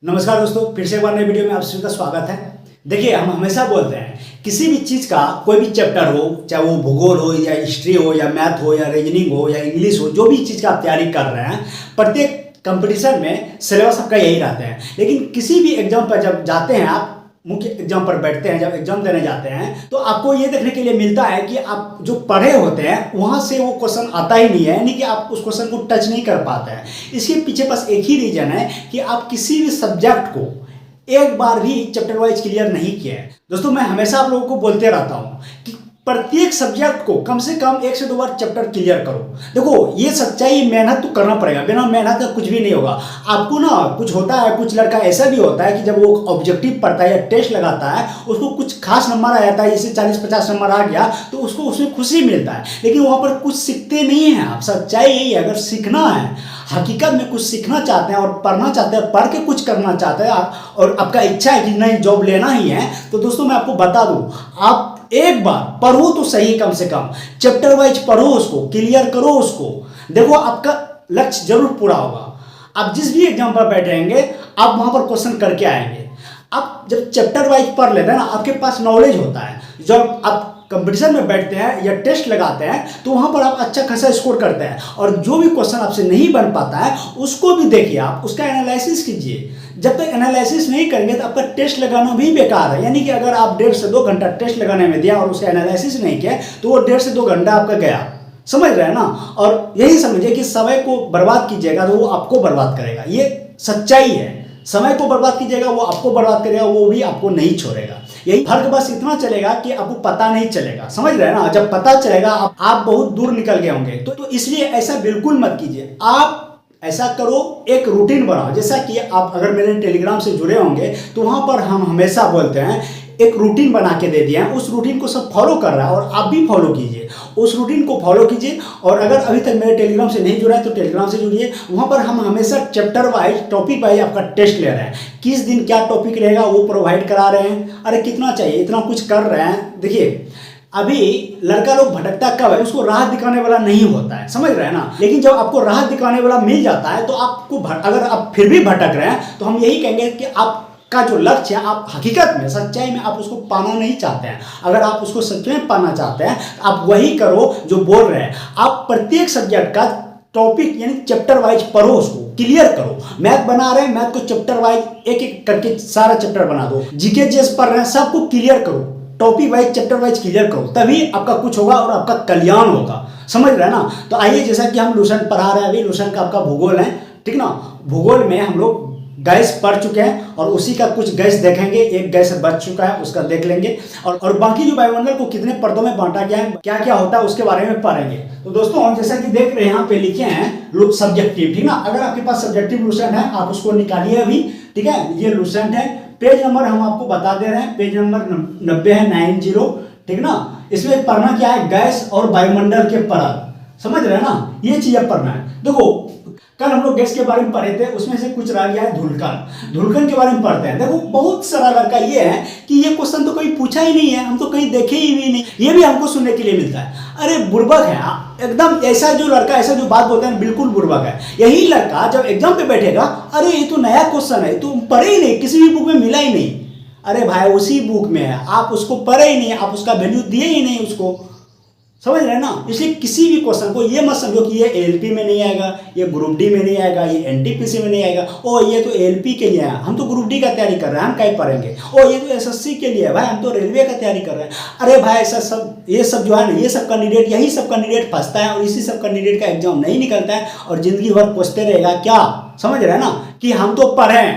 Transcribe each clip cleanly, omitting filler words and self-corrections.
नमस्कार दोस्तों, फिर से एक बार नई वीडियो में आप सभी का स्वागत है। देखिए, हम हमेशा बोलते हैं किसी भी चीज़ का कोई भी चैप्टर हो, चाहे वो भूगोल हो या हिस्ट्री हो या मैथ हो या रीजनिंग हो या इंग्लिश हो, जो भी चीज़ का आप तैयारी कर रहे हैं, प्रत्येक कंपटीशन में सिलेबस आपका यही रहता है। लेकिन किसी भी एग्जाम पर जब जाते हैं, आप मुख्य एग्जाम पर बैठते हैं, जब एग्जाम देने जाते हैं, तो आपको ये देखने के लिए मिलता है कि आप जो पढ़े होते हैं वहाँ से वो क्वेश्चन आता ही नहीं है, यानी कि आप उस क्वेश्चन को टच नहीं कर पाते हैं। इसके पीछे बस एक ही रीजन है कि आप किसी भी सब्जेक्ट को एक बार भी चैप्टर वाइज क्लियर नहीं किया है। दोस्तों, मैं हमेशा आप लोगों को बोलते रहता हूँ कि प्रत्येक सब्जेक्ट को कम से कम 1 से 2 बार चैप्टर क्लियर करो। देखो, ये सच्चाई, मेहनत तो करना पड़ेगा, बिना मेहनत का कुछ भी नहीं होगा। आपको ना कुछ होता है, कुछ लड़का ऐसा भी होता है कि जब वो ऑब्जेक्टिव पढ़ता है या टेस्ट लगाता है, उसको कुछ खास नंबर आ जाता है, जैसे 40-50 नंबर आ गया तो उसको उसमें खुशी मिलता है, लेकिन वहाँ पर कुछ सीखते नहीं हैं आप। सच्चाई यही है, अगर सीखना है, हकीकत में कुछ सीखना चाहते हैं और पढ़ना चाहते हैं, पढ़ के कुछ करना चाहते हैं और आपका इच्छा है कि नहीं जॉब लेना ही है, तो दोस्तों मैं आपको बता दूं, आप एक बार पढ़ो तो सही, कम से कम चैप्टर वाइज पढ़ो, उसको क्लियर करो उसको। देखो, आपका लक्ष्य जरूर पूरा होगा। आप जिस भी एग्जाम पर बैठेंगे, आप वहां पर क्वेश्चन करके आएंगे। आप जब चैप्टर वाइज पढ़ लेते हैं ना, आपके पास नॉलेज होता है। जब आप कंपटीशन में बैठते हैं या टेस्ट लगाते हैं, तो वहां पर आप अच्छा खासा स्कोर करते हैं, और जो भी क्वेश्चन आपसे नहीं बन पाता है उसको भी देखिए, आप उसका एनालिसिस कीजिए। जब तक एनालिसिस नहीं करेंगे तो आपका टेस्ट लगाना भी बेकार है। यानी कि अगर आप 1.5 से 2 घंटा टेस्ट लगाने में दिया और उसका एनालिसिस नहीं किया, तो वो 1.5 से 2 घंटा आपका गया। समझ रहे हैं ना? और यही समझिए कि समय को बर्बाद कीजिएगा तो वो आपको बर्बाद करेगा। ये सच्चाई है। समय को बर्बाद कीजिएगा, वो आपको बर्बाद करेगा, वो भी आपको नहीं छोड़ेगा। यही फर्क बस इतना चलेगा कि आपको पता नहीं चलेगा। समझ रहे हैं ना? जब पता चलेगा आप बहुत दूर निकल गए होंगे। तो इसलिए ऐसा बिल्कुल मत कीजिए। आप ऐसा करो, एक रूटीन बनाओ। जैसा कि आप अगर मेरे टेलीग्राम से जुड़े होंगे तो वहां पर हम हमेशा बोलते हैं, एक रूटीन बना के दे दिया है, उस रूटीन को सब फॉलो कर रहा है और आप भी फॉलो कीजिए, उस रूटीन को फॉलो कीजिए। और अगर अभी तक मेरे टेलीग्राम से नहीं जुड़ा है तो टेलीग्राम से जुड़िए। वहाँ पर हम हमेशा चैप्टर वाइज, टॉपिक वाइज आपका टेस्ट ले रहे हैं। किस दिन क्या टॉपिक रहेगा वो प्रोवाइड करा रहे हैं। अरे कितना चाहिए, इतना कुछ कर रहे हैं। देखिए, अभी लड़का लोग भटकता कब है, उसको राह दिखाने वाला नहीं होता है। समझ रहे हैं ना? लेकिन जब आपको राह दिखाने वाला मिल जाता है तो आपको अगर आप फिर भी भटक रहे हैं तो हम यही कहेंगे कि आप का जो लक्ष्य है, आप हकीकत में, सच्चाई में आप उसको पाना नहीं चाहते हैं। अगर आप उसको सच में पाना चाहते हैं तो आप वही करो जो बोल रहे हैं। आप प्रत्येक सब्जेक्ट का टॉपिक यानी चैप्टर वाइज पढ़ो, उसको क्लियर करो। मैथ बना रहे हैं, मैथ को चैप्टर वाइज एक एक करके सारा चैप्टर बना दो। जीके जेस पढ़ रहे हैं, सबको क्लियर करो, topic wise, chapter wise clear करो, तभी आपका कुछ होगा और आपका कल्याण होगा। समझ रहे हैं ना? तो आइए, जैसा कि हम लूसेंट पढ़ा रहे हैं, अभी लूसेंट का आपका भूगोल है, ठीक ना? भूगोल में हम लोग गैस पढ़ चुके हैं और उसी का कुछ गैस देखेंगे। एक गैस बच चुका है, उसका देख लेंगे, और बाकी जो वायुमंडल को कितने परतों में बांटा गया है, क्या क्या होता है, उसके बारे में पढ़ेंगे। तो दोस्तों, हम जैसा कि देख रहे हैं, यहाँ पे लिखे हैं सब्जेक्टिव, ठीक ना? अगर आपके पास सब्जेक्टिव लूसेंट है, आप उसको निकालिए अभी, ठीक है? ये लूसेंट है। पेज नंबर हम आपको बता दे रहे हैं, पेज नंबर 90 है, 90, ठीक ना? इसमें पढ़ना क्या है, गैस और वायुमंडल के परत। समझ रहे हैं ना? ये चीजें पढ़ना है। देखो, कल हम लोग गैस के बारे में पढ़े थे, उसमें से कुछ रह गया है धुलकन। धुलकन के बारे में पढ़ते हैं। देखो, बहुत सारा लड़का ये है कि ये क्वेश्चन तो कहीं पूछा ही नहीं है, हम तो कहीं देखे ही भी नहीं, ये भी हमको सुनने के लिए मिलता है। अरे बुर्बक है एकदम, ऐसा जो लड़का ऐसा जो बात बोलते हैं बिल्कुल बुर्बक है। यही लड़का जब एग्जाम पे बैठेगा, अरे ये तो नया क्वेश्चन है, तो पढ़े ही नहीं, किसी भी बुक में मिला ही नहीं। अरे भाई, उसी बुक में है, आप उसको पढ़े ही नहीं, आप उसका वैल्यू दिए ही नहीं उसको। समझ रहे हैं ना? इसलिए किसी भी क्वेश्चन को ये मत समझो कि ये एलपी में नहीं आएगा, ये ग्रुप डी में नहीं आएगा, ये एनटीपीसी में नहीं आएगा। ओ, ये तो एलपी के लिए है, हम तो ग्रुप डी का तैयारी कर रहे हैं, हम क्या पढ़ेंगे? ओ, ये तो एसएससी के लिए है भाई, हम तो रेलवे का तैयारी कर रहे हैं। अरे भाई, ऐसा सब, ये सब जो है ना, ये सब कैंडिडेट, यही सब कैंडिडेट फंसता है और इसी सब कैंडिडेट का एग्जाम नहीं निकलता है और जिंदगी भर पूछते रहेगा क्या। समझ रहे हैं ना? कि हम तो पढ़े,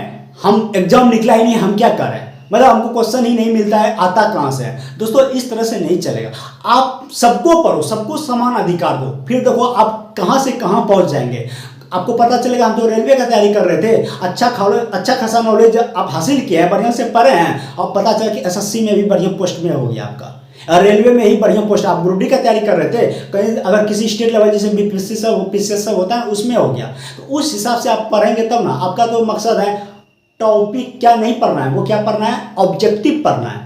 हम एग्जाम निकला ही नहीं, हम क्या करें, मतलब हमको क्वेश्चन ही नहीं मिलता है, आता कहाँ से है? दोस्तों, इस तरह से नहीं चलेगा। आप सबको पढ़ो, सबको समान अधिकार दो, फिर देखो आप कहाँ से कहाँ पहुँच जाएंगे। आपको पता चलेगा हम तो रेलवे का तैयारी कर रहे थे, अच्छा खासा नॉलेज आप हासिल किया है, बढ़िया से पढ़े हैं, और पता चला कि एसएससी में भी बढ़िया पोस्ट में हो गया आपका, और रेलवे में ही बढ़िया पोस्ट, आप ग्रुप डी का तैयारी कर रहे थे, कहीं अगर किसी स्टेट लेवल जैसे बीपीएससी सब पीसीएस सब होता है उसमें हो गया, तो उस हिसाब से आप पढ़ेंगे तब ना। आपका तो मकसद है टॉपिक क्या नहीं पढ़ना है, वो क्या पढ़ना है, ऑब्जेक्टिव पढ़ना है।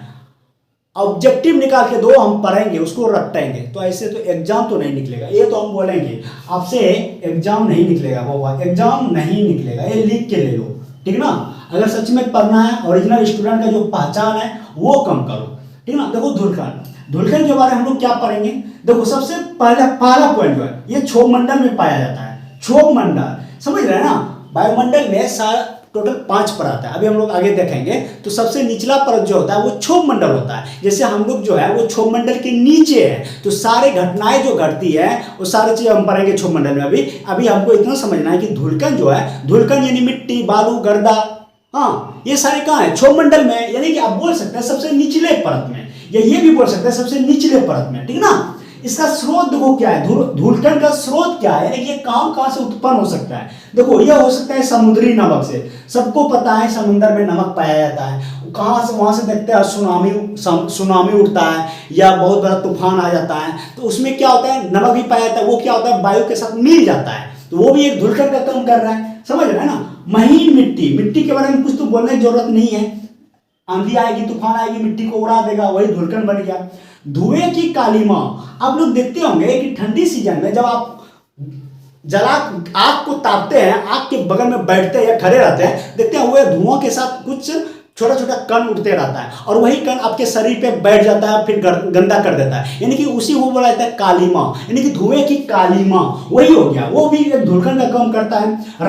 ऑब्जेक्टिव निकाल के दो, हम पढ़ेंगे, उसको रटेंगे, तो ऐसे तो एग्जाम तो नहीं निकलेगा। ये तो हम बोलेंगे आपसे, एग्जाम नहीं निकलेगा बाबा, एग्जाम नहीं निकलेगा, ये लिख के ले लो, ठीक ना? अगर सच में पढ़ना है, ओरिजिनल स्टूडेंट का जो पहचान है वो कम करो, ठीक है ना। देखो धूलकण के बारे में हम लोग क्या पढ़ेंगे। देखो सबसे पहला पॉइंट जो है ये क्षोभ मंडल में पाया जाता है। क्षोभ मंडल समझ रहे हैं ना, वायुमंडल में टोटल 5 परत है, अभी हम लोग आगे देखेंगे। तो सबसे निचला परत जो होता है वो क्षोभ मंडल होता है। जैसे हम लोग जो है वो क्षोभ मंडल के नीचे है, तो सारे घटनाएं जो घटती है वो सारी चीजें हम पढ़ेंगे क्षोभ मंडल में। अभी हमको इतना समझना है कि धूलकण जो है, धूलकण यानी मिट्टी, बालू, गर्दा, हाँ ये सारे कहाँ है, क्षोभ मंडल में, यानी कि आप बोल सकते हैं सबसे निचले परत में, या ये भी बोल सकते हैं सबसे निचले परत में, ठीक ना। इसका स्रोत देखो क्या है, धूलकण का स्रोत क्या है, यानी ये कहां से उत्पन्न हो सकता है। देखो यह हो सकता है समुद्री नमक से, सबको पता है समुद्र में नमक पाया जाता है। कहां से, वहां से देखते हैं सुनामी उठता है या बहुत बड़ा तूफान आ जाता है, तो उसमें क्या होता है, नमक भी पाया जाता है। वो क्या होता है, वायु के साथ मिल जाता है, तो वो भी एक धूलकण का काम कर रहा है, समझ रहे हैं ना। महीन मिट्टी के बारे में कुछ तो बोलने की जरूरत नहीं है, आंधी आएगी, तूफान आएगी, मिट्टी को उड़ा देगा, वही धूलकण बन गया। धुएं की कालीमा, आप लोग देखते होंगे कि ठंडी सीजन में जब आप आग को तापते हैं, आग के बगल में बैठते हैं या खड़े रहते हैं, देखते हैं वो धुआं के साथ कुछ छोटा छोटा कण उड़ते रहता है, और वही कण आपके शरीर पे बैठ जाता है, फिर गंदा कर देता है, यानी कि उसी को बोला जाता है कालीमा, यानी कि धुएं की कालीमा, वही हो गया, वो भी एक धूलकण का काम करता है।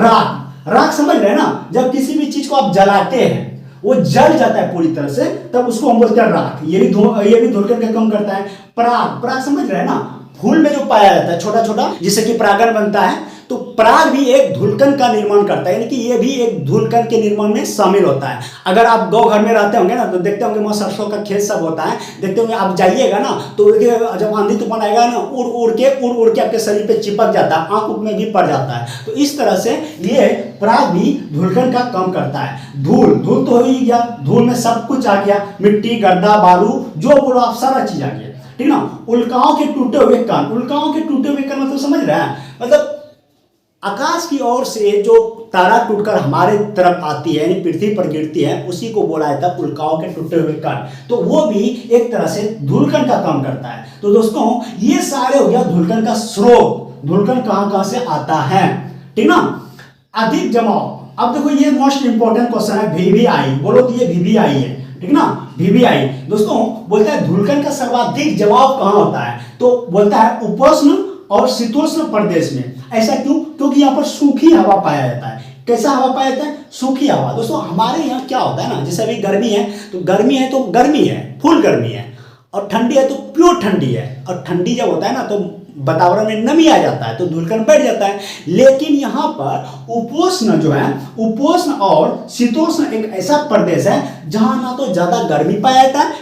राख समझ रहे हैं ना, जब किसी भी चीज को आप जलाते हैं वो जल जाता है पूरी तरह से, तब उसको हम बोलते हैं राख, ये भी धूलकण का काम करता है। पराग समझ रहे हैं ना, फूल में जो पाया जाता है छोटा छोटा, जिससे कि परागण बनता है, तो पराग भी एक धूलकण का निर्माण करता है, यानी कि ये भी एक धूलकण के निर्माण में शामिल होता है। अगर आप गाँव घर में रहते होंगे ना, तो देखते होंगे वहाँ सरसों का खेत सब होता है, देखते होंगे आप जाइएगा ना, तो जब आंधी तूफान आएगा ना, उड़ उड़ के आपके शरीर पे चिपक जाता है, आंख में भी पड़ जाता है। तो इस तरह से ये पराग भी धूलकण का काम करता है। धूल तो हो ही गया, धूल में सब कुछ आ गया, मिट्टी, गर्दा, बालू, जो बोलो आप सारा चीज आ गया, ठीक ना। उल्काओं के टूटे हुए कण मतलब समझ रहे हैं, मतलब आकाश की ओर से जो तारा टूटकर हमारे तरफ आती है, यानी पृथ्वी पर गिरती है, उसी को बोला जाता है उल्काओं के टूटे हुए कण। तो वो भी एक तरह से धूलकण का काम करता है। तो दोस्तों ये सारे हो गया धूलकण का स्रोत, धूलकण कहां से आता है, ठीक ना। अधिक जमाव, अब देखो ये मोस्ट इंपॉर्टेंट क्वेश्चन है, VVI बोलो तो ये VVI है, ठीक ना। VVI दोस्तों बोलता है धूलकण का सर्वाधिक जमाव कहां होता है, तो बोलता है उपोष्ण और शीतोष्ण प्रदेश में। ऐसा क्यों, क्योंकि यहाँ पर सूखी हवा पाया जाता है। कैसा हवा पाया जाता है, सूखी हवा। दोस्तों हमारे यहाँ क्या होता है ना, जैसे अभी गर्मी है तो गर्मी है, फुल गर्मी है, और ठंडी है तो प्योर ठंडी है, और ठंडी जब होता है ना तो वातावरण में नमी आ जाता है, तो धूलकण बैठ जाता है। लेकिन यहाँ पर उपोष्ण जो है, उपोष्ण और शीतोष्ण एक ऐसा प्रदेश है जहां ना तो ज्यादा गर्मी पाया जाता है,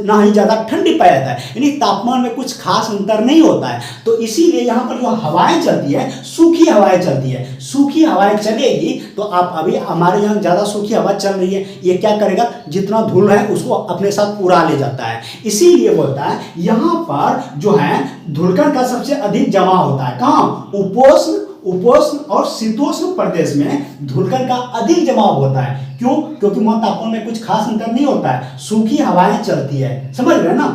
ना ही ज्यादा ठंडी पाया जाता है, यानी तापमान में कुछ खास अंतर नहीं होता है। तो इसीलिए यहाँ पर जो हवाएं चलती है, सूखी हवाएं चलती है। सूखी हवाएं चलेगी तो आप अभी हमारे यहाँ ज्यादा सूखी हवा चल रही है, ये क्या करेगा, जितना धूल है उसको अपने साथ उड़ा ले जाता है। इसीलिए बोलता है यहाँ पर जो है धूलकण का सबसे अधिक जमा होता है, कहाँ, उपोष्ण और शीतोष्ण प्रदेश में धूलकण का अधिक जमाव होता है। क्यों, क्योंकि वहां तापमान में कुछ खास अंतर नहीं होता है, सूखी हवाएं चलती है, समझ रहे हैं ना।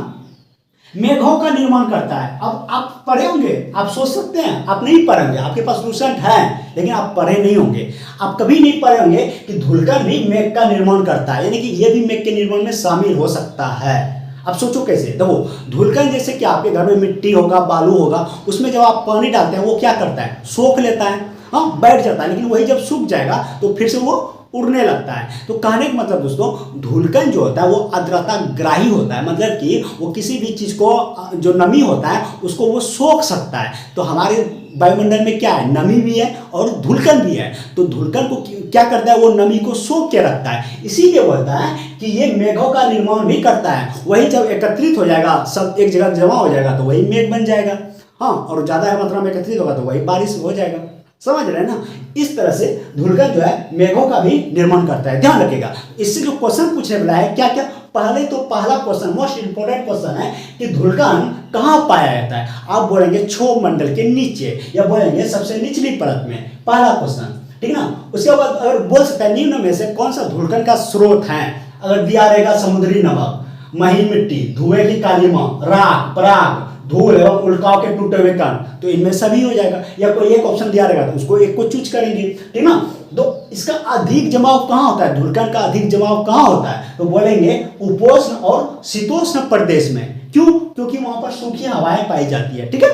मेघों का निर्माण करता है। अब आप पढ़े होंगे, आप सोच सकते हैं आप नहीं पढ़े होंगे, आपके पास लूसेंट है लेकिन आप पढ़े नहीं होंगे, आप कभी नहीं पढ़े होंगे कि धूलकण भी मेघ का निर्माण करता है, यानी कि ये भी मेघ के निर्माण में शामिल हो सकता है। अब सोचो कैसे, देखो धूलकण जैसे कि आपके घर में मिट्टी होगा, बालू होगा, उसमें जब आप पानी डालते हैं वो क्या करता है, सोख लेता है, हाँ बैठ जाता है, लेकिन वही जब सूख जाएगा तो फिर से वो उड़ने लगता है। तो कहने का मतलब दोस्तों धूलकण जो होता है वो आर्द्रता ग्राही होता है, मतलब कि वो किसी भी चीज को जो नमी होता है उसको वो सोख सकता है। तो हमारे वायुमंडल में क्या है, नमी भी है और धूलकण भी है। तो धूलकण को क्या करता है, वो नमी को सोख के रखता है, इसीलिए बोलता है कि ये मेघों का निर्माण भी करता है। वही जब एकत्रित हो जाएगा, सब एक जगह जमा हो जाएगा तो वही मेघ बन जाएगा, हाँ, और ज्यादा मात्रा में एकत्रित होगा तो वही बारिश हो जाएगा, समझ रहे हैं ना। इस तरह से धूलकण जो है मेघों का भी निर्माण करता है, ध्यान रखिएगा। इससे जो क्वेश्चन पूछने वाला है क्या क्या, पहला क्वेश्चन मोस्ट इंपोर्टेंट क्वेश्चन है कि धूलकण कहाँ पाया जाता है। आप बोलेंगे क्षोभ मंडल के नीचे, या बोलेंगे सबसे निचली परत में, पहला क्वेश्चन, ठीक ना। उसके बाद अगर बोल सकता है निम्न में से कौन सा धूलकण का स्रोत है, अगर दिया रहेगा समुद्री नमक, महीन मिट्टी, धुएं की कालीमा, राख, पराग, धूल एवं उल्काओं के टूटे हुए कण, तो इनमें सभी हो जाएगा। या कोई एक ऑप्शन दिया रहेगा तो उसको एक को चूज करेंगे, ठीक ना। तो इसका अधिक जमाव कहाँ होता है, धुलकण का अधिक जमाव कहाँ होता है, तो बोलेंगे उपोष्ण और शीतोष्ण प्रदेश में। क्यों? क्योंकि वहां पर सूखी हवाएं पाई जाती है। ठीक है,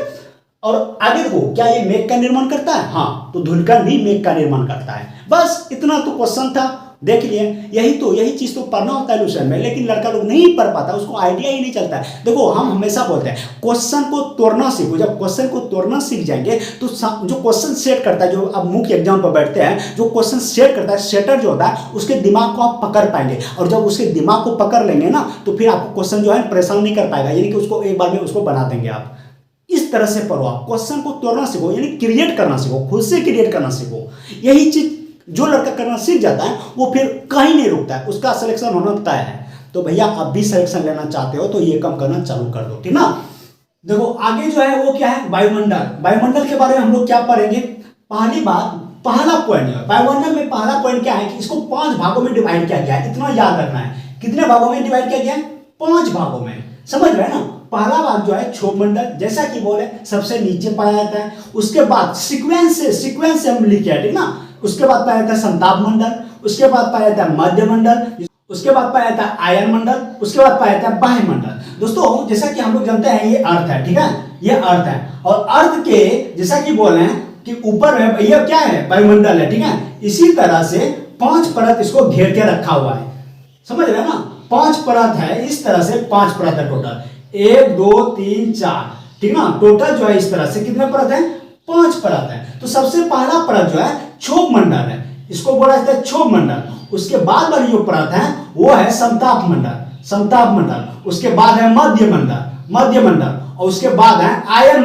और आगे देखो, क्या ये मेघ का निर्माण करता है? हाँ, तो धुलकण भी मेघ का निर्माण करता है। बस इतना तो क्वेश्चन था, देख लिए। यही चीज तो पढ़ना होता है ट्यूशन में, लेकिन लड़का लोग नहीं पढ़ पाता, उसको आइडिया ही नहीं चलता है। देखो, हम हमेशा बोलते हैं क्वेश्चन को तोड़ना सीखो। जब क्वेश्चन को तोड़ना सीख जाएंगे तो जो क्वेश्चन सेट करता है, जो अब मुख्य एग्जाम पर बैठते हैं, जो क्वेश्चन सेट करता है, सेटर जो होता है, उसके दिमाग को आप पकड़ पाएंगे। और जब उसके दिमाग को पकड़ लेंगे ना, तो फिर आपको क्वेश्चन जो है परेशान नहीं कर पाएगा, यानी कि उसको एक बार में उसको बना देंगे आप। इस तरह से पढ़ो आप, क्वेश्चन को तोड़ना सीखो, यानी क्रिएट करना सीखो, खुद से क्रिएट करना सीखो। यही चीज जो लड़का करना सीख जाता है वो फिर कहीं नहीं रुकता है, उसका सिलेक्शन होना तय है। तो भैया आप भी सिलेक्शन लेना चाहते हो तो ये काम करना चालू कर दो, ठीक ना। देखो आगे जो है वो क्या है, वायुमंडल। वायुमंडल के बारे में हम लोग क्या पढ़ेंगे? पहली बात, पहला पॉइंट है वायुमंडल में, पहला पॉइंट क्या है कि इसको 5 भागों में डिवाइड किया गया है। इतना याद रखना है, कितने भागों में डिवाइड किया गया है? 5 भागों में, समझ रहे हैं ना। पहला भाग जो है क्षोभमंडल, जैसा कि बोले सबसे नीचे पाया जाता है। उसके बाद सीक्वेंस से हम लिखे हैं, ठीक ना। उसके बाद पाया जाता है संताप मंडल, उसके बाद पाया जाता है मध्य मंडल, उसके बाद पाया जाता है आयन मंडल, उसके बाद पाया जाता है बाह्य मंडल। दोस्तों जैसा कि हम लोग जानते हैं ये अर्थ है, ठीक है, ये अर्थ है। और अर्थ के जैसा कि बोले कि ऊपर है ये क्या है, वायुमंडल है, ठीक है। इसी तरह से 5 परत इसको घेर के रखा हुआ है, समझ रहे हैं ना। 5 परत है, इस तरह से 5 परत है टोटल, 1 2 3 4, ठीक ना। टोटल जो है इस तरह से कितने परत है? 5 परत है। तो सबसे पहला परत जो है क्षोभ मंडल है, इसको बोला जाता है क्षोभ मंडल। उसके बाद वाली जो परत है वो है संताप मंडल। उसके बाद है मध्य मंडल, और उसके बाद है आयन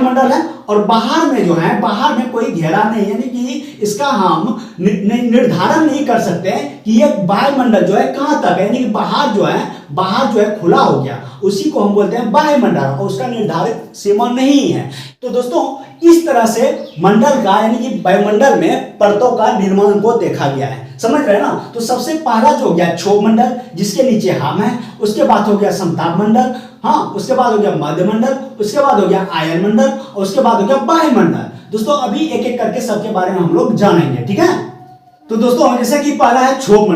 मंडल है। और बाहर में जो है, बाहर में कोई घेरा नहीं, यानी कि इसका हम निर्धारण नहीं कर सकते कि ये वायुमंडल जो है कहां तक है, यानी कि बाहर जो है खुला हो गया, उसी को हम बोलते हैं वायुमंडल, और उसका निर्धारित सीमा नहीं है। तो दोस्तों इस तरह से मंडल का, यानी कि वायुमंडल में परतों का निर्माण को देखा गया है, समझ रहे हैं ना। तो सबसे पहला जो हो गया क्षोभ मंडल, जिसके नीचे हम है। उसके बाद हो गया संताप मंडल, हाँ, उसके बाद हो गया मध्य मंडल, उसके बाद हो गया आयन मंडल, और उसके बाद हो गया बाह्य मंडल। दोस्तों अभी एक एक करके सबके बारे में हम लोग जानेंगे, ठीक है। तो दोस्तों जैसे कि पहला है क्षोभ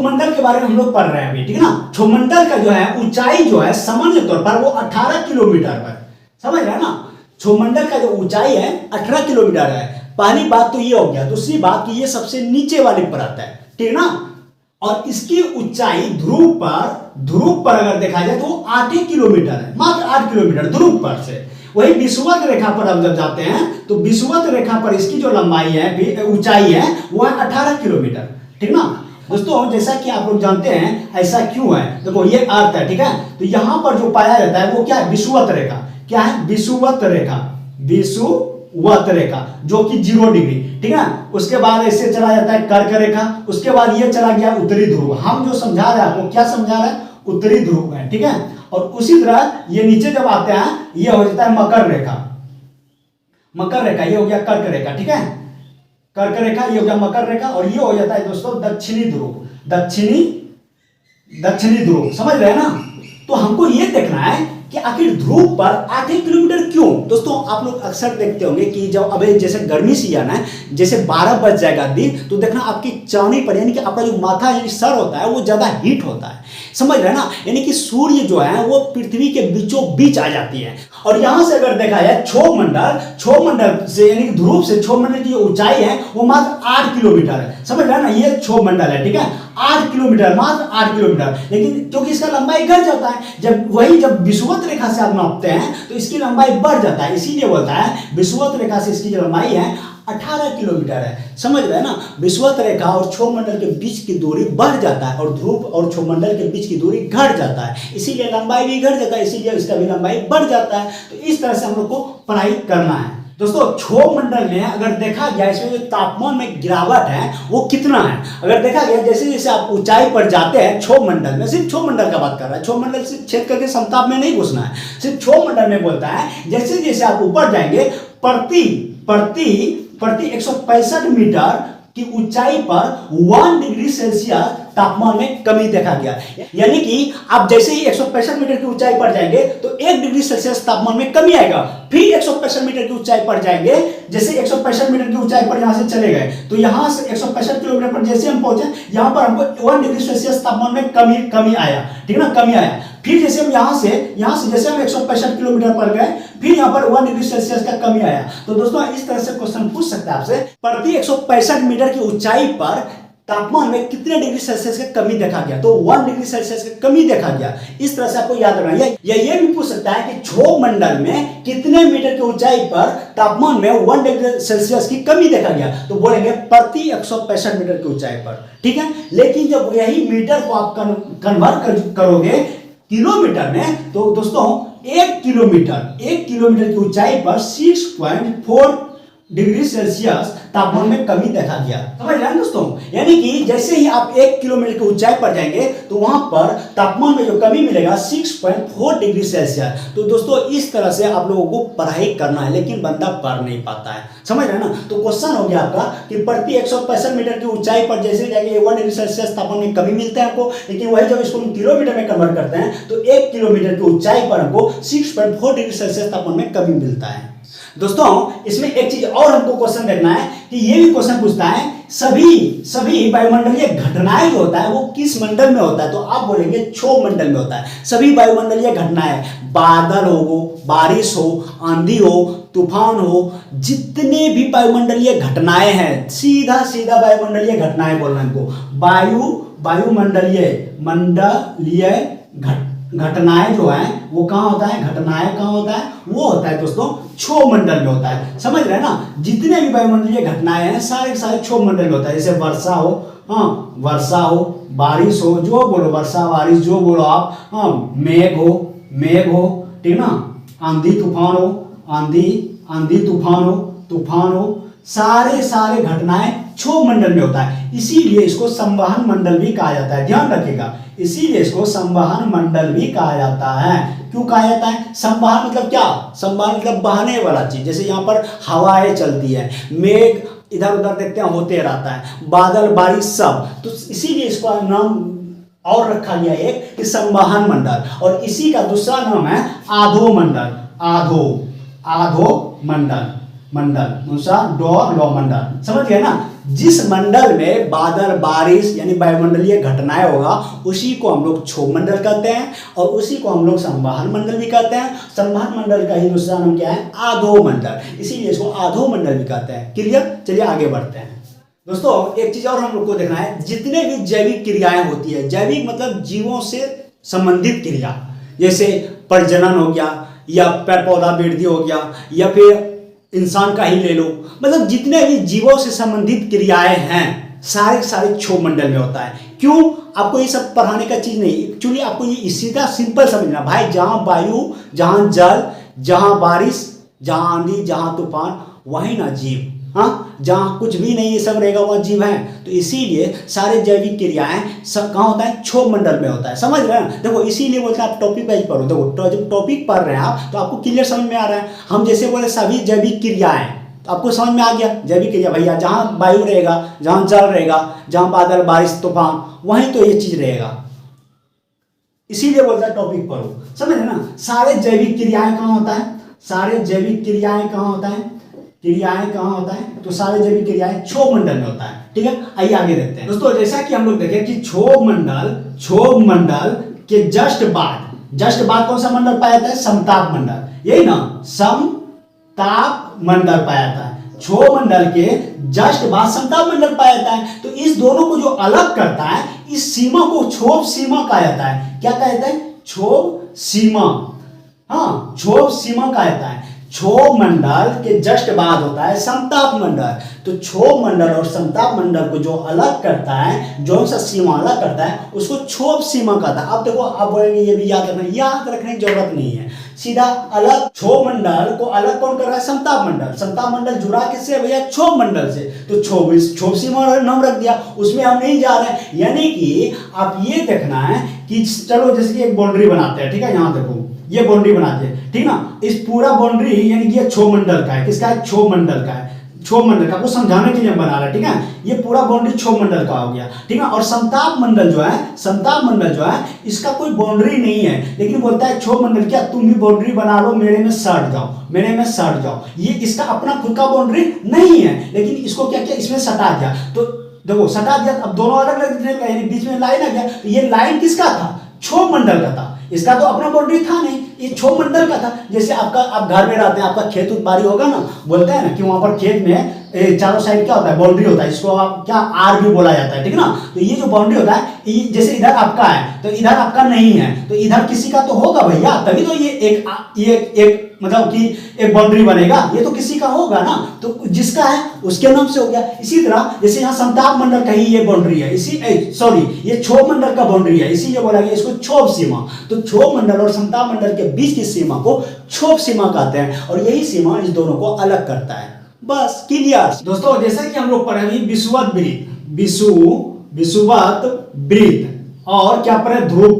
मंडल के बारे में हम लोग पढ़ रहे हैं अभी, ठीक है ना। क्षोभ मंडल का जो है ऊंचाई जो है सामान्य तौर पर वो 18 किलोमीटर पर, समझ रहे हैं ना। क्षोभ मंडल का जो ऊंचाई है 18 किलोमीटर है। पहली बात तो ये हो गया। दूसरी बात कि ये सबसे नीचे वाली परत है, ठीक ना। और इसकी ऊंचाई ध्रुव पर अगर देखा जाए तो 8 किलोमीटर है, मात्र 8 किलोमीटर ध्रुव पर से। वही विषुवत रेखा पर हम जब जाते हैं तो विषुवत रेखा पर इसकी जो लंबाई है, ऊंचाई है, वो है 18 किलोमीटर, ठीक ना। दोस्तों जैसा कि आप लोग जानते हैं ऐसा क्यों है, देखो ये अर्थ है, ठीक है। तो यहां पर जो पाया जाता है वो क्या है, विषुवत रेखा। क्या है? विषुवत रेखा, जो कि 0 डिग्री, ठीक है। उसके बाद ऐसे चला जाता है कर्क रेखा, उसके बाद ये चला गया उत्तरी ध्रुव। हम जो समझा रहे हैं आपको, क्या समझा रहे हैं? उत्तरी ध्रुव है, ठीक है। और उसी तरह ये नीचे जब आते हैं ये हो जाता है मकर रेखा, ये हो गया कर्क रेखा, ठीक है। कर्क रेखा, ये हो गया मकर रेखा, और ये हो जाता है दोस्तों दक्षिणी ध्रुव, समझ रहे हैं ना। तो हमको ये देखना है कि आखिर ध्रुव पर 8 किलोमीटर क्यों। दोस्तों आप लोग अक्सर देखते होंगे कि जब अभी जैसे गर्मी सीजन है, जैसे 12 बज जाएगा दिन, तो देखना आपकी चांदी पर, यानी कि आपका जो माथा यानी सर होता है वो ज्यादा हीट होता है, समझ रहे हैं ना। यानी कि सूर्य जो है वो पृथ्वी के बीचों बीच आ जाती है। और यहां से अगर देखा जाए क्षोभ मंडल से, यानी कि ध्रुव से क्षोभ मंडल की जो ऊंचाई है वो मात्र 8 किलोमीटर है, समझ रहे हैं ना। ये क्षोभ मंडल है, ठीक है, 8 किलोमीटर, मात्र 8 किलोमीटर। लेकिन क्योंकि इसका लंबाई घट जाता है, जब विषुवत रेखा से आप नापते हैं तो इसकी लंबाई बढ़ जाता है, इसीलिए बोलता है विषुवत रेखा से इसकी जो लंबाई है 18 किलोमीटर है, समझ रहे हैं ना। विषुवत रेखा और क्षोभ मंडल के बीच की दूरी बढ़ जाता है, और ध्रुव और क्षोभ मंडल के बीच की दूरी घट जाता है, इसीलिए लंबाई भी घट जाता है, इसीलिए इसका भी लंबाई बढ़ जाता है। तो इस तरह से हम लोग को पढ़ाई करना है। दोस्तों क्षोभ मंडल में अगर देखा गया, इसमें जो तापमान में गिरावट है वो कितना है, अगर देखा गया जैसे जैसे आप ऊंचाई पर जाते हैं क्षोभ मंडल में, सिर्फ क्षोभ मंडल का बात कर रहा है, क्षोभ मंडल से छेद करके समताप में नहीं घुसना है, सिर्फ क्षोभ मंडल में बोलता है जैसे जैसे आप ऊपर जाएंगे प्रति 165 मीटर की ऊंचाई पर 1 डिग्री सेल्सियस तापमान में कमी देखा गया। यानी कि आप जैसे ही 165 मीटर की ऊंचाई पर जाएंगे तो 1 डिग्री सेल्सियस तापमान में कमी आएगा। फिर 165 मीटर की ऊंचाई पर जाएंगे, जैसे 165 मीटर की ऊंचाई पर यहां से चले गए तो यहां से 165 किलोमीटर पर जैसे हम पहुंचे, यहां पर हमको 1 डिग्री सेल्सियस तापमान में कमी आया, ठीक है ना, कमी आया। फिर जैसे हम यहां से जैसे हम 165 किलोमीटर पर गए, फिर यहां पर 1 डिग्री सेल्सियस का कमी आया। तो दोस्तों इस तरह से क्वेश्चन पूछ सकता है आपसे, प्रति 165 मीटर की ऊंचाई पर तापमान में कितने डिग्री सेल्सियस का कमी देखा गया, तो 1 डिग्री सेल्सियस का कमी देखा गया। इस तरह से आपको याद रखना है। या ये भी पूछ सकता है कि क्षोभ मंडल में कितने मीटर की ऊंचाई पर तापमान में 1 डिग्री सेल्सियस की कमी देखा गया, तो बोलेंगे प्रति 165 मीटर की ऊंचाई पर, ठीक है। लेकिन जब यही मीटर को आप कन्वर्ट करोगे किलोमीटर में, तो दोस्तों 1 किलोमीटर की ऊंचाई पर 6.4 डिग्री सेल्सियस तापमान में कमी देखा गया। समझ रहे हैं दोस्तों, यानी कि जैसे ही आप 1 किलोमीटर की ऊंचाई पर जाएंगे तो वहां पर तापमान में जो कमी मिलेगा 6.4 डिग्री सेल्सियस। तो दोस्तों इस तरह से आप लोगों को पढ़ाई करना है, लेकिन बंदा पढ़ नहीं पाता है। समझ रहे हैं ना। तो क्वेश्चन हो गया आपका कि प्रति 165 मीटर की ऊंचाई पर जैसे जाएंगे 1 डिग्री सेल्सियस तापमान में कमी मिलता है आपको, लेकिन वही जब इसको हम किलोमीटर में कन्वर्ट करते हैं तो 1 किलोमीटर की ऊंचाई पर हमको 6.4 डिग्री सेल्सियस तापमान में कमी मिलता है। दोस्तों इसमें एक चीज और हमको क्वेश्चन देखना है कि ये भी क्वेश्चन पूछता है सभी वायुमंडलीय घटनाएं जो होता है वो किस मंडल में होता है, तो आप बोलेंगे क्षोभ मंडल में होता है। सभी वायुमंडलीय घटनाएं, बादल हो, बारिश हो, आंधी हो, तूफान हो, जितने भी वायुमंडलीय घटनाएं हैं, सीधा वायुमंडलीय घटनाएं बोलना इनको। वायुमंडलीय घटनाएं जो है वो कहाँ होता है, घटनाएं कहाँ होता है, वो होता है दोस्तों क्षोभ मंडल में होता है। समझ रहे हैं ना। जितने भी वायुमंडलीय घटनाएं हैं सारे क्षोभ मंडल में होता है। जैसे वर्षा हो, बारिश हो, जो बोलो, वर्षा बारिश जो बोलो आप, मेघ हो, ठीक ना, आंधी तूफान हो, सारे घटनाएं क्षोभ मंडल में होता है। इसीलिए इसको संवहन मंडल भी कहा जाता है, ध्यान रखिएगा। इसीलिए इसको संवहन मंडल भी कहा जाता है। क्यों कहा जाता है? संवहन मतलब क्या? संवहन मतलब बहने वाला चीज। जैसे यहाँ पर हवाएं चलती है, मेघ इधर उधर देखते हैं होते रहता है, बादल बारिश सब, तो इसीलिए इसको नाम और रखा गया है कि संवहन मंडल। और इसी का दूसरा नाम है आधो मंडल। आधो मंडल दूसरा लो मंडल। समझ गए ना। जिस मंडल में बादल बारिश यानी वायुमंडलीय घटनाएं होगा उसी को हम लोग क्षोभ मंडल कहते हैं, और उसी को हम लोग संवहन मंडल भी कहते हैं। संवहन मंडल का ही दूसरा नाम क्या है? आधो मंडल। इसीलिए इसको आधो मंडल भी कहते हैं। क्लियर? चलिए आगे बढ़ते हैं। दोस्तों एक चीज और हम लोग को देखना है, जितने भी जैविक क्रियाएं होती है, जैविक मतलब जीवों से संबंधित क्रिया, जैसे प्रजनन हो गया, या पेड़ पौधा वृद्धि हो गया, या फिर इंसान का ही ले लो, मतलब जितने भी जीवों से संबंधित क्रियाएं हैं सारे क्षोभ मंडल में होता है। क्यों? आपको ये सब पढ़ाने का चीज नहीं, एक्चुअली आपको ये सीधा सिंपल समझना भाई। जहां वायु, जहां जल, जहां बारिश, जहां आंधी, जहां तूफान, वही ना जीव। हाँ, जहां कुछ भी नहीं ये सब रहेगा वह जीव है। तो इसीलिए सारे जैविक क्रियाएं सब कहाँ होता है? क्षोभ मंडल में होता है। समझ रहे हैं? देखो इसीलिए बोलते हैं आप टॉपिक वाइज पढ़ो। देखो जब टॉपिक पढ़ रहे हैं आप तो आपको क्लियर समझ में आ रहा है। हम जैसे बोले सभी जैविक क्रियाएं, तो आपको समझ में आ गया जैविक क्रिया भैया, जहां वायु रहेगा, जहां जल रहेगा, जहां बादल बारिश तूफान, वहीं तो ये चीज रहेगा। इसीलिए बोलता है टॉपिक पढ़ो। समझ ना। सारे जैविक क्रियाएं कहाँ होता है? सारे जैविक क्रियाएं कहाँ होता है? तो सारे जैविक क्रियाएं क्षोभ मंडल में होता है। ठीक है, आइए आगे देखते हैं। दोस्तों जैसा कि हम लोग देखें कि क्षोभ मंडल के जस्ट बाद कौन सा मंडल पाया जाता है? समताप मंडल। यही ना, समताप मंडल पाया जाता है। क्षोभ मंडल के जस्ट बाद समताप मंडल पाया जाता है। तो इस दोनों को जो अलग करता है, इस सीमा को क्षोभ सीमा कहा जाता है। क्या कहा जाता है? क्षोभ सीमा। हाँ, क्षोभ सीमा कहा जाता है। क्षोभ मंडल के जस्ट बाद होता है समताप मंडल। तो क्षोभ मंडल और समताप मंडल को जो अलग करता है, जो सा सीमा अलग करता है, उसको क्षोभ सीमा कहता है। अब देखो, आप बोलेंगे ये भी याद रखने की जरूरत नहीं है, सीधा अलग। क्षोभ मंडल को अलग कौन कर रहा है? समताप मंडल। समताप मंडल जुड़ा किससे भैया? क्षोभ मंडल से। तो क्षोभ सीमा नाम रख दिया, उसमें हम नहीं जा रहे हैं। यानी कि आप ये देखना है कि चलो जैसे कि एक बाउंड्री बनाते हैं, ठीक है, यहाँ देखो ये बाउंड्री बनाते हैं, ठीक ना। इस पूरा बाउंड्री यानी कि ये क्षोभ मंडल का है। किसका है? क्षोभ मंडल का है। क्षोभ मंडल का, आपको समझाने के लिए हम बना रहे हैं, ठीक है। ये पूरा बाउंड्री क्षोभ मंडल का हो गया, ठीक है। और समताप मंडल जो है, समताप मंडल जो है, इसका कोई बाउंड्री नहीं है, लेकिन बोलता है क्षोभ मंडल क्या तुम भी बाउंड्री बना लो, मेरे में सट जाओ, मेरे में सट जाओ। ये इसका अपना खुद का बाउंड्री नहीं है, लेकिन इसको क्या किया, इसमें सटा दिया। तो देखो सटा दिया, अब दोनों अलग अलग दिखने लगा, यानी बीच में लाइन आ गया। तो ये लाइन किसका था, क्षोभ मंडल का था, इसका तो अपना बाउंड्री था नहीं, ये क्षोभ मंडल का था। जैसे आपका, आप घर में रहते हैं, आपका खेत उत्पारी होगा ना, बोलते हैं ना कि वहां पर खेत में चारों साइड क्या होता है, बाउंड्री होता है, इसको आप क्या आर भी बोला जाता है, ठीक है ना। तो ये जो बाउंड्री होता है, जैसे इधर आपका है तो इधर आपका नहीं है, तो इधर किसी का तो होगा भैया, तभी तो ये एक मतलब कि एक बाउंड्री बनेगा, ये तो किसी का होगा ना, तो जिसका है उसके नाम से हो गया। इसी तरह जैसे यहाँ समताप मंडल का ही ये बाउंड्री है, ये क्षोभ मंडल का बाउंड्री है, इसीलिए बोला गया इसको क्षोभ सीमा। तो क्षोभ मंडल और समताप मंडल के बीच की सीमा को क्षोभ सीमा कहते हैं, और यही सीमा इस दोनों को अलग करता है। बस क्लियर दोस्तों। जैसा कि हम लोग पढ़े विषुवत वृत्त और क्या पर है, ध्रुव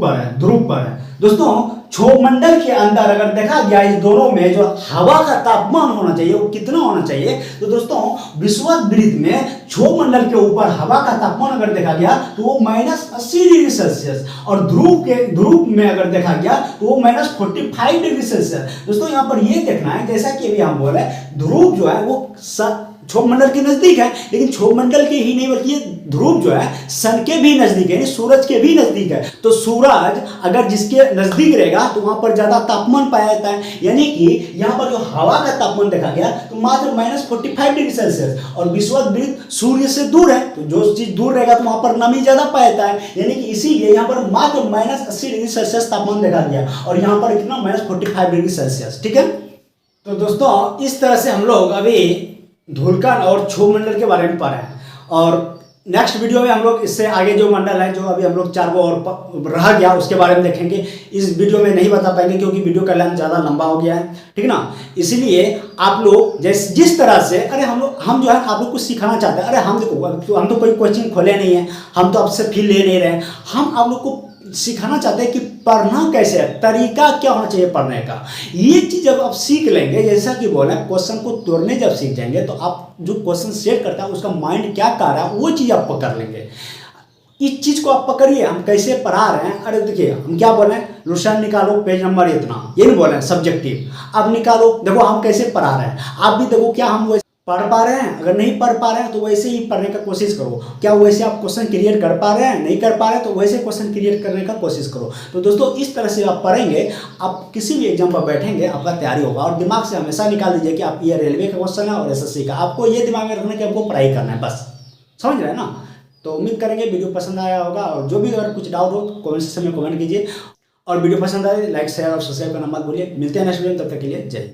पर है दोस्तों। क्षोभ मंडल के अंदर अगर देखा गया, इस दोनों में जो हवा का तापमान होना चाहिए वो कितना होना चाहिए, तो दोस्तों विषुवत वृत्त में क्षोभ मंडल के ऊपर हवा का तापमान अगर देखा गया तो वो -80 डिग्री सेल्सियस, और ध्रुव में अगर देखा गया तो वो -45 डिग्री सेल्सियस। दोस्तों यहाँ पर ये देखना है, जैसा कि अभी हम बोले, ध्रुव जो है वो क्षोभ मंडल के नजदीक है, लेकिन क्षोभ मंडल के ही नहीं बल्कि ये ध्रुव जो है सन के भी नजदीक है, यानी सूरज के भी नजदीक है। तो सूरज अगर जिसके नजदीक रहेगा तो वहां पर ज्यादा तापमान पाया जाता है, यानी कि यहाँ पर जो हवा का तापमान देखा गया तो मात्र -45 डिग्री सेल्सियस, और विषुवत वृत्त सूर्य से दूर है, तो जो चीज दूर रहेगा तो वहां पर नमी ज्यादा पाया जाता है, यानी कि इसीलिए यहाँ पर मात्र -80 डिग्री सेल्सियस तापमान देखा गया, और यहाँ पर कितना -45 डिग्री सेल्सियस, ठीक है। तो दोस्तों इस तरह से हम लोग अभी धूलकण और क्षोभ मंडल के बारे में पढ़े हैं, और नेक्स्ट वीडियो में हम लोग इससे आगे जो मंडल है, जो अभी हम लोग 4 और रह गया, उसके बारे में देखेंगे। इस वीडियो में नहीं बता पाएंगे क्योंकि वीडियो का लेंथ ज़्यादा लंबा हो गया है, ठीक है ना। इसीलिए आप लोग जिस तरह से, अरे हम जो है आप लोग को सिखाना चाहते हैं, अरे हम देखो हम तो कोई कोचिंग खोले नहीं है, हम तो आपसे फी ले नहीं रहे, हम आप लोग को सिखाना चाहते हैं कि पढ़ना कैसे है, तरीका क्या होना चाहिए पढ़ने का। ये चीज जब आप सीख लेंगे, जैसा कि बोले क्वेश्चन को तोड़ने जब सीख जाएंगे, तो आप जो क्वेश्चन सेट करता है उसका माइंड क्या कर रहा है वो चीज आप पकड़ लेंगे। इस चीज को आप पकड़िए, हम कैसे पढ़ा रहे हैं। अरे देखिए हम क्या बोले, लुशन निकालो पेज नंबर इतना, ये नहीं बोले सब्जेक्टिव, अब निकालो, देखो हम कैसे पढ़ा रहे हैं, आप भी देखो क्या हम पढ़ पा रहे हैं। अगर नहीं पढ़ पा रहे हैं तो वैसे ही पढ़ने का कोशिश करो। क्या वैसे आप क्वेश्चन क्रिएट कर पा रहे हैं, नहीं कर पा रहे हैं तो वैसे क्वेश्चन क्रिएट करने का कोशिश करो। तो दोस्तों इस तरह से आप पढ़ेंगे, आप किसी भी एग्जाम पर बैठेंगे आपका तैयारी होगा। और दिमाग से हमेशा निकाल दीजिए कि आप ये रेलवे का क्वेश्चन है और एसएससी का, आपको ये दिमाग में रखना कि आपको पढ़ाई करना है, बस समझ रहे हैं ना। तो उम्मीद करेंगे वीडियो पसंद आया होगा, और जो भी अगर कुछ डाउट हो तो कमेंट सेक्शन में कमेंट कीजिए, और वीडियो पसंद आए लाइक शेयर और सब्सक्राइब करना मत भूलिए। मिलते हैं नेक्स्ट वीडियो में, तब तक के लिए जय।